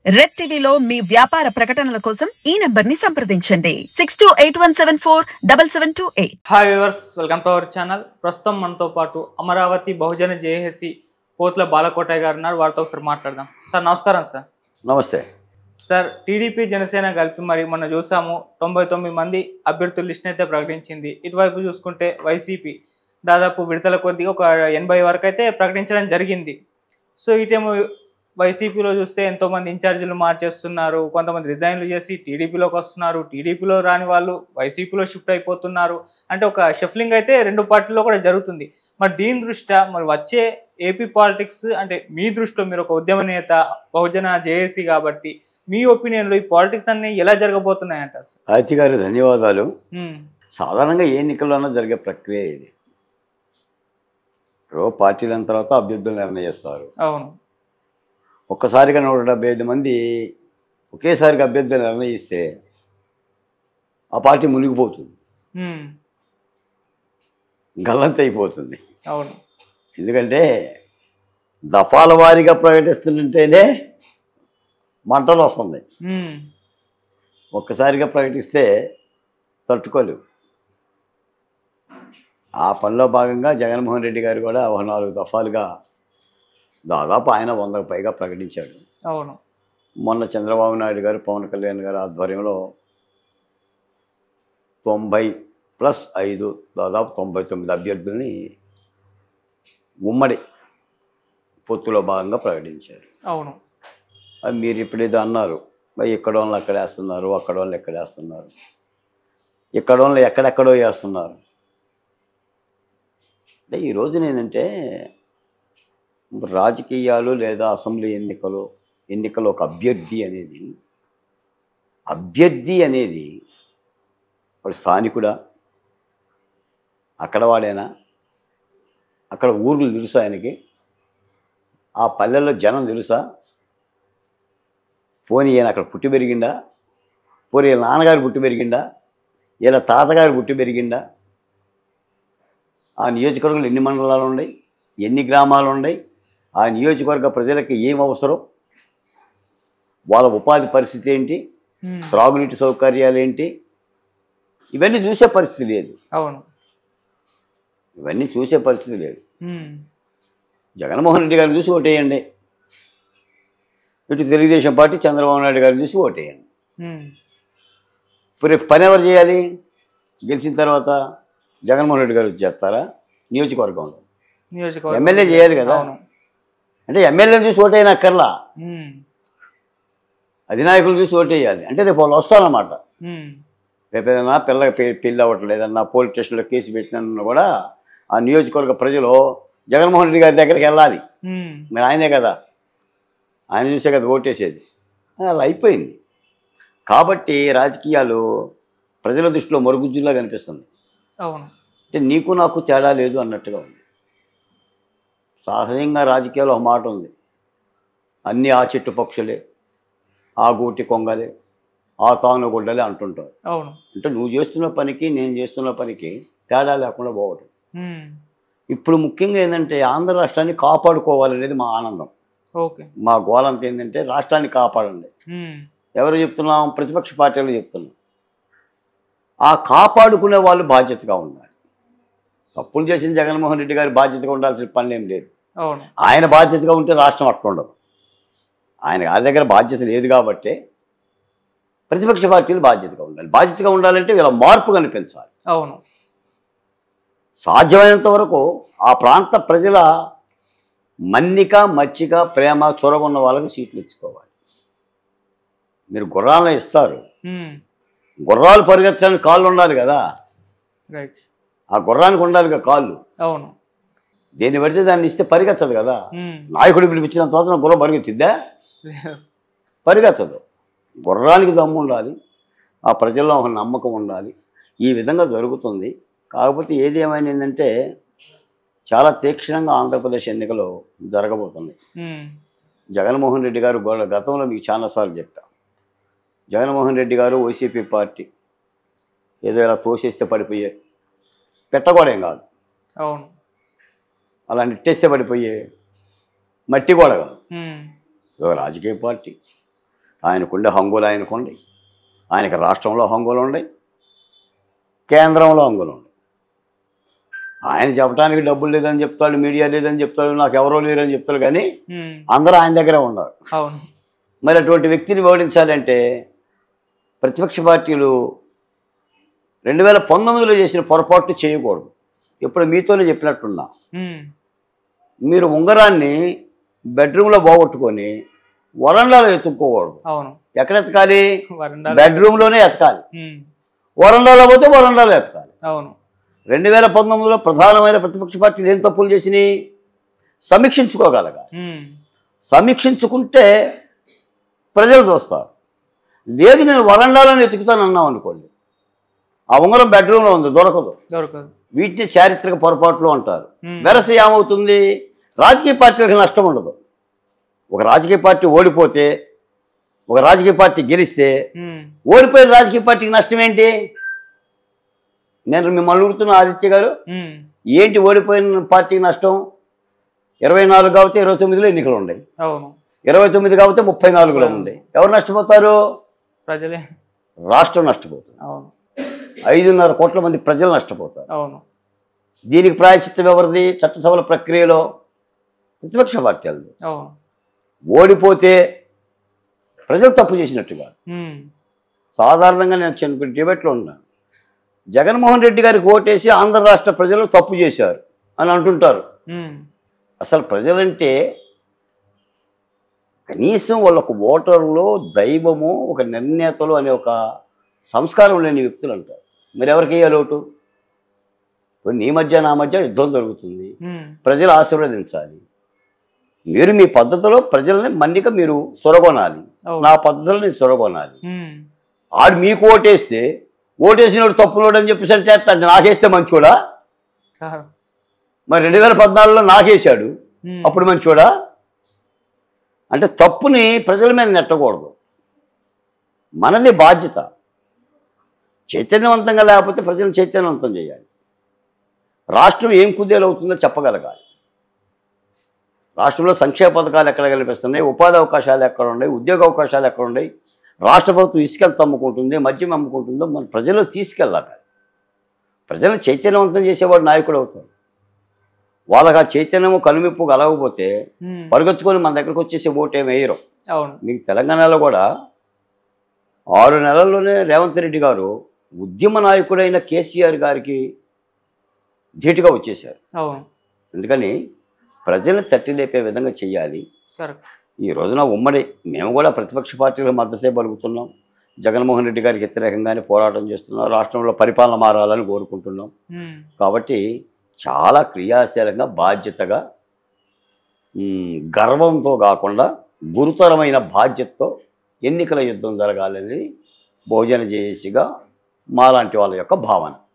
Red టీవీలో మీ వ్యాపార ప్రకటనల కోసం ఈ నంబర్ ని సంప్రదించండి 6281747728. Hi viewers, welcome to our channel. ప్రస్తుతం మనతో పాటు అమరావతి బహుజన జేఏసీ పోతుల బాలకోటయ్య గారు ఉన్నారు. వారితో ఒకసారి మాట్లాడదాం. సార్ నమస్కారం. సార్ నమస్తే సార్, టీడీపీ జనసేన కలిపి మరి మొన్న చూసాము 99 మంది అభ్యర్థుల లిస్ట్ అయితే ప్రకటించింది. ఇటువైపు చూసుకుంటే వైసీపీ దాదాపు విడతల కొద్దిగా ఒక 80 వరకు అయితే ప్రకటించడం జరిగింది. సో ఇటేమో వైసీపీలో చూస్తే ఎంతోమంది ఇన్ఛార్జీలు మార్చేస్తున్నారు, కొంతమంది రిజైన్లు చేసి టీడీపీలోకి వస్తున్నారు, టీడీపీలో రాని వాళ్ళు వైసీపీలో షిఫ్ట్ అయిపోతున్నారు. అంటే ఒక షఫ్లింగ్ అయితే రెండు పార్టీల్లో కూడా జరుగుతుంది. మరి దీని దృష్ట్యా మరి వచ్చే ఏపీ పాలిటిక్స్ అంటే మీ దృష్టిలో మీరు ఒక ఉద్యమ నేత బహుజన జేఏసీ కాబట్టి మీ ఒపీనియన్లో ఈ పాలిటిక్స్ అన్ని ఎలా జరగబోతున్నాయంట? ఆదిత్య గారు ధన్యవాదాలు. సాధారణంగా ఏ ఎన్నికల్లోనూ జరిగే ప్రక్రియ ఇది. పార్టీల తర్వాత అభ్యర్థులు నిర్ణయిస్తారు. అవును. ఒక్కసారిగా 175 మంది ఒకేసారిగా అభ్యర్థులు నిర్ణయిస్తే ఆ పార్టీ మునిగిపోతుంది, గల్లంత అయిపోతుంది. అవును. ఎందుకంటే దఫాల వారీగా ప్రకటిస్తుంటేనే మంటలు వస్తుంది. ఒక్కసారిగా ప్రకటిస్తే తట్టుకోలేవు. ఆ పనిలో భాగంగా జగన్మోహన్ రెడ్డి గారు కూడా 4 దఫాలుగా దాదాపు ఆయన 100కు పైగా ప్రకటించాడు. అవును. మొన్న చంద్రబాబు నాయుడు గారు, పవన్ కళ్యాణ్ గారు ఆధ్వర్యంలో 90+5 దాదాపు 99 అభ్యర్థుల్ని ఉమ్మడి పొత్తులో భాగంగా ప్రకటించారు. అవును. అది మీరు ఇప్పుడేదో అన్నారు, ఇక్కడ వాళ్ళు అక్కడ వేస్తున్నారు, అక్కడ వాళ్ళు ఎక్కడ వేస్తున్నారు, ఇక్కడ వాళ్ళు ఎక్కడెక్కడో వేస్తున్నారు. అంటే ఈ రోజున ఏంటంటే రాజకీయాలు లేదా అసెంబ్లీ ఎన్నికలు ఒక అభ్యర్థి అనేది వాడు స్థానికుడా, అక్కడ వాడేనా, అక్కడ ఊర్లు తెలుసా ఆయనకి, ఆ పల్లెల్లో జనం తెలుసా, పోనీ ఈయన అక్కడ పుట్టి పెరిగిండా, పోనీ వీళ్ళ నాన్నగారు పుట్టి పెరిగిండా, వీళ్ళ తాతగారు పుట్టి పెరిగిండా, ఆ నియోజకవర్గంలో ఎన్ని మండలాలు ఉన్నాయి, ఎన్ని గ్రామాలు ఉన్నాయి, ఆ నియోజకవర్గ ప్రజలకి ఏం అవసరం, వాళ్ళ ఉపాధి పరిస్థితి ఏంటి, త్రాగునీటి సౌకర్యాలు ఏంటి, ఇవన్నీ చూసే పరిస్థితి లేదు. అవును. ఇవన్నీ చూసే పరిస్థితి లేదు. జగన్మోహన్ రెడ్డి గారిని చూసి ఓటేయండి, ఇటు తెలుగుదేశం పార్టీ చంద్రబాబు నాయుడు గారిని చూసి ఓటేయండి. ఇప్పుడు రేపు పని ఎవరు చేయాలి? గెలిచిన తర్వాత జగన్మోహన్ రెడ్డి గారు చేస్తారా? నియోజకవర్గంలో ఎమ్మెల్యే చేయాలి కదా. అంటే ఎమ్మెల్యేని చూసి ఓటేయనక్కర్లా, అధినాయకులు చూసి ఓటేయాలి. అంటే రేపు వాళ్ళు వస్తారన్నమాట. రేపు ఏదైనా పెళ్ళి అవ్వట్లేదు, ఏదన్నా పోలీస్ స్టేషన్లో కేసు పెట్టినా కూడా ఆ నియోజకవర్గ ప్రజలు జగన్మోహన్ రెడ్డి గారి దగ్గరికి వెళ్ళాలి. మరి ఆయనే కదా, ఆయన చూసే కదా ఓటేసేది. అలా అయిపోయింది. కాబట్టి రాజకీయాలు ప్రజల దృష్టిలో మరుగుజ్జులా కనిపిస్తుంది. అవును. అంటే నీకు నాకు తేడా లేదు అన్నట్టుగా ఉంది. సహజంగా రాజకీయాలు ఒక మాట ఉంది, అన్నీ ఆ చెట్టు పక్షులే, ఆ గూటి కొంగలే, ఆ తాను గుడ్డలే అంటుంటారు. అవును. అంటే నువ్వు చేస్తున్న పనికి నేను చేస్తున్న పనికి తేడా లేకుండా పోవటం. ఇప్పుడు ముఖ్యంగా ఏంటంటే ఆంధ్ర రాష్ట్రాన్ని కాపాడుకోవాలనేది మా ఆనందం. ఓకే. మా గోలంతా ఏంటంటే రాష్ట్రాన్ని కాపాడండి. ఎవరు చెప్తున్నాం? ప్రతిపక్ష పార్టీలు చెప్తున్నాం. ఆ కాపాడుకునే వాళ్ళు బాధ్యతగా ఉండాలి. తప్పులు చేసిన జగన్మోహన్ రెడ్డి గారి బాధ్యతగా ఉండాల్సిన పని ఏం లేదు. ఆయన బాధ్యతగా ఉంటే రాష్ట్రం అట్లా ఉండదు. ఆయన గారి దగ్గర బాధ్యత లేదు కాబట్టి ప్రతిపక్ష పార్టీలు బాధ్యతగా ఉండాలి. బాధ్యతగా ఉండాలంటే వీళ్ళ మార్పు కనిపించాలి. అవును. సాధ్యమైనంత వరకు ఆ ప్రాంత ప్రజల మన్నిక, మచ్చిక, ప్రేమ, చొరగొన్న వాళ్ళకి సీట్లు ఇచ్చుకోవాలి. మీరు గుర్రాలను ఇస్తారు, గుర్రాలు పరిగెత్తడానికి కాళ్ళు ఉండాలి కదా. రైట్. ఆ గుర్రానికి ఉండాలి కదా కాళ్ళు. అవును. దేన్ని పడితే దాన్ని ఇస్తే పరిగెత్తదు కదా. నాయకుడు పిలిపించిన తర్వాత గుర్రం పరిగెత్తిద్దా? పరిగెత్తదు. గుర్రానికి దమ్ము ఉండాలి, ఆ ప్రజల్లో ఒక నమ్మకం ఉండాలి. ఈ విధంగా జరుగుతుంది. కాకపోతే ఏది ఏమైనా ఏంటంటే చాలా తీక్షణంగా ఆంధ్రప్రదేశ్ ఎన్నికలు జరగబోతున్నాయి. జగన్మోహన్ రెడ్డి గారు గతంలో మీకు చాలాసార్లు చెప్పాను, జగన్మోహన్ రెడ్డి గారు వైసీపీ పార్టీ ఏదో ఇలా తోసేస్తే పడిపోయే పెట్టకూడేం కాదు. అవును. అలా నెట్టేస్తే పడిపోయే మట్టి కూడా కాదు. రాజకీయ పార్టీ ఆయనకుండే హంగులు ఆయనకుండి, ఆయనకి రాష్ట్రంలో హంగులు ఉన్నాయి, కేంద్రంలో హంగులు ఉన్నాయి. ఆయన చెప్పడానికి డబ్బులు లేదని చెప్తాడు, మీడియా లేదని చెప్తాడు, నాకు ఎవరో లేరని చెప్తాడు, కానీ అందరూ ఆయన దగ్గరే ఉన్నారు. అవును. మరి అటువంటి వ్యక్తిని ఓడించాలంటే ప్రతిపక్ష పార్టీలు 2019లో చేసిన పొరపాట్లు చేయకూడదు. ఇప్పుడు మీతోనే చెప్పినట్టున్నా, మీరు ఉంగరాన్ని బెడ్రూమ్లో పోగొట్టుకొని వరండాలో ఎత్తుక్కోకూడదు. అవును. ఎక్కడ ఎతకాలి? వరండాలో. బెడ్రూమ్లోనే ఎతకాలి. వరండాలో పోతే వరండాలో ఎతకాలి. అవును. 2019లో ప్రధానమైన ప్రతిపక్ష పార్టీలు ఏం తప్పులు చేసినాయి? సమీక్షించుకోగలగాలి. సమీక్షించుకుంటే ప్రజలు చూస్తారు. లేదు నేను వరండాలను ఎతుకుతాను అన్నాం అనుకోండి, ఆ ఉంగరం బెడ్రూమ్లో ఉంది, దొరకదు. వీటిని చారిత్రక పొరపాట్లు అంటారు. వెరస ఏమవుతుంది? రాజకీయ పార్టీలకు నష్టం ఉండదు. ఒక రాజకీయ పార్టీ ఓడిపోతే, ఒక రాజకీయ పార్టీ గెలిస్తే ఓడిపోయిన రాజకీయ పార్టీకి నష్టం ఏంటి? నేను మిమ్మల్ని అడుగుతున్న ఆదిత్య గారు, ఏంటి ఓడిపోయిన పార్టీకి నష్టం? 24 కాబట్టి 29లో ఎన్నికలు ఉన్నాయి. 29 కాబట్టి 34లో ఉంది. ఎవరు నష్టపోతారు? ప్రజలే. రాష్ట్రం నష్టపోతుంది. 5.5 కోట్ల మంది ప్రజలు నష్టపోతారు. దీనికి ప్రాయశ్చిత్తం ఎవరిది? చట్టసభల ప్రక్రియలో ప్రతిపక్ష పార్టీలది. ఓడిపోతే ప్రజలు తప్పు చేసినట్టుగా. సాధారణంగా నేను చిన్న డిబేట్లో ఉన్నాను, జగన్మోహన్ రెడ్డి గారికి ఓటేసి ఆంధ్ర రాష్ట్ర ప్రజలు తప్పు చేశారు అని అంటుంటారు. అసలు ప్రజలంటే కనీసం వాళ్ళకు ఓటర్లో దైవము, ఒక నిర్ణేతలు అనే ఒక సంస్కారం లేని వ్యక్తులు అంటారు. మరి ఎవరికి వేయాలి ఓటు? నీ మధ్య నా మధ్య యుద్ధం జరుగుతుంది, ప్రజలు ఆశీర్వదించాలి. మీరు మీ పద్ధతిలో ప్రజల్ని మన్నిక మీరు చొరగొనాలి, నా పద్ధతిలో నేను చొరగొనాలి. ఆడు మీకు ఓటేస్తే ఓటేసినోడు తప్పునోడు అని చెప్పేసి అంటే నాకేస్తే మంచోడా? మరి 2014లో నాకేశాడు, అప్పుడు మంచోడా? అంటే తప్పుని ప్రజల మీద నెట్టకూడదు. మనది బాధ్యత. చైతన్యవంతంగా లేకపోతే ప్రజలను చైతన్యవంతం చేయాలి. రాష్ట్రం ఏం కుదేలవుతుందో చెప్పగలగాలి. రాష్ట్రంలో సంక్షేమ పథకాలు ఎక్కడ కల్పిస్తున్నాయి, ఉపాధి అవకాశాలు ఎక్కడ ఉన్నాయి, ఉద్యోగ అవకాశాలు ఎక్కడ ఉన్నాయి, రాష్ట్ర ప్రభుత్వం ఇసుకలు అమ్ముకుంటుంది, మద్యం అమ్ముకుంటుందో మన ప్రజలు తీసుకెళ్ళాలి. ప్రజలను చైతన్యవంతం చేసేవాడు నాయకుడు అవుతాడు. వాళ్ళకి ఆ చైతన్యము కనుమిప్పు కలగకపోతే పరుగెత్తుకొని మన దగ్గరకు వచ్చేసి ఓటేమి వేయరు. మీకు తెలంగాణలో కూడా 6 నెలల్లోనే రేవంత్ రెడ్డి గారు ఉద్యమ నాయకుడైన కేసీఆర్ గారికి ధీటుగా వచ్చేశారు. ఎందుకని ప్రజలను తట్టి లేపే విధంగా చెయ్యాలి. ఈ రోజున ఉమ్మడి మేము కూడా ప్రతిపక్ష పార్టీలకు మద్దతే పలుకుతున్నాం. జగన్మోహన్ రెడ్డి గారికి వ్యతిరేకంగానే పోరాటం చేస్తున్నాం. రాష్ట్రంలో పరిపాలన మారాలని కోరుకుంటున్నాం. కాబట్టి చాలా క్రియాశీలంగా, బాధ్యతగా, గర్వంతో కాకుండా గురుతరమైన బాధ్యతతో ఎన్నికల యుద్ధం జరగాలనేది బహుజన జేఏసీగా మాలాంటి వాళ్ళ యొక్క భావన.